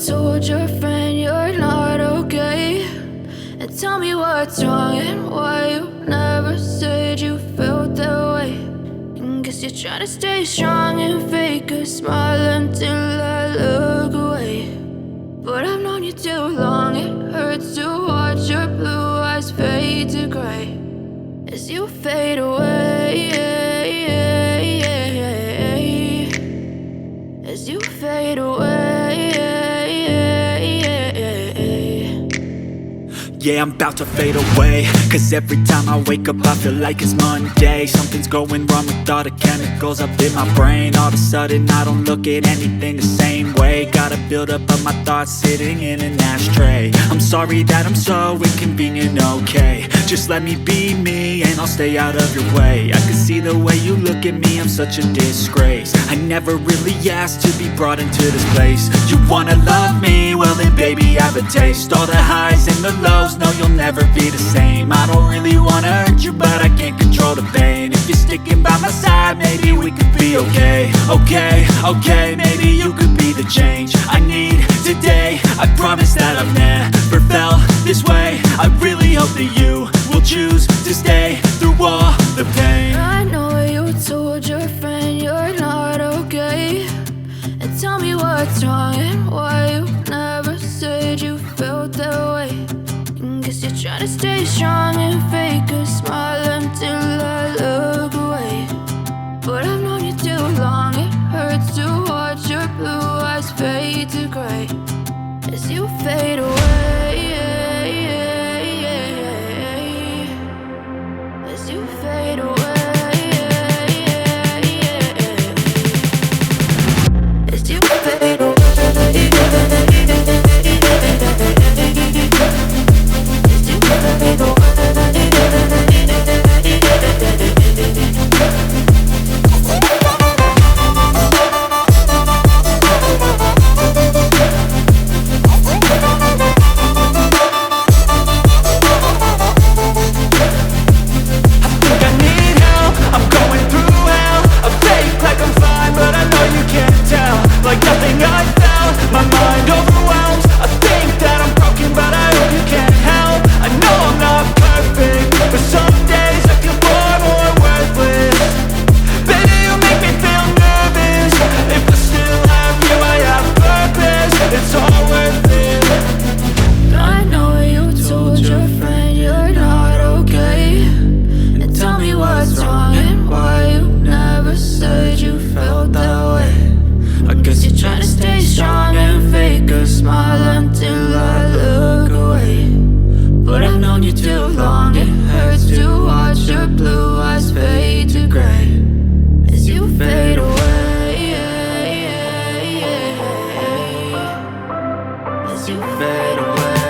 told your friend you're not okay, and tell me what's wrong and why you never said you felt that way. And guess you're trying to stay strong and fake a smile until I look away. But I've known you too long, it hurts to watch your blue eyes fade to gray as you fade away, as you fade away. Yeah, I'm about to fade away, cause every time I wake up I feel like it's Monday. Something's going wrong with all the chemicals up in my brain. All of a sudden I don't look at anything the same way. Gotta build up of my thoughts sitting in an ashtray. I'm sorry that I'm so inconvenient, okay. Just let me be me and I'll stay out of your way. I can see the way you look at me, I'm such a disgrace. I never really asked to be brought into this place. You wanna love me? Well then baby have a taste. All the highs and the lows, no you'll never be the same. I don't really wanna hurt you but I can't control the pain. If you're sticking by my side maybe we could be okay. Okay, maybe you could be the change I need today. I promise that I've never felt this way. I really hope that you will choose to stay through all the pain. I know you told your friend you're not okay, and tell me what's wrong and why you never said you felt that way. And guess you're trying to stay strong and fake a smile until I look away. But I've known you too long, it hurts to watch your blue eyes fade to gray as you fade away, as you fade away, as you fade away. Like nothing I felt, my mind overwhelmed. I think that I'm broken but I hope you can't help. I know I'm not perfect, but some days I feel far more worthless. Baby, you make me feel nervous. If I still have you, I have purpose. It's all worth it. I know you told your friend you're not okay, and tell me what's wrong and why you never said you felt that way. I guess you're trying to stay strong and fake a smile until I look away. But I've known you too long, it hurts to watch your blue eyes fade to gray as you fade away, as you fade away,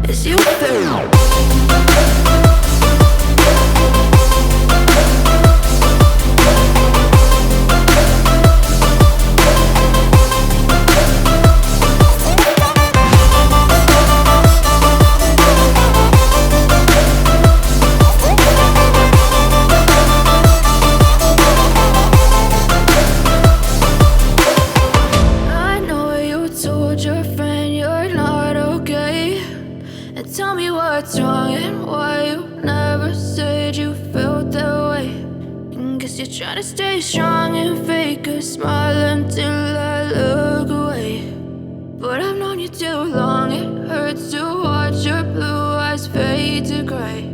as you fade away. Your friend you're not okay, and tell me what's wrong and why you never said you felt that way. And guess you're trying to stay strong and fake a smile until I look away. But I've known you too long, it hurts to watch your blue eyes fade to gray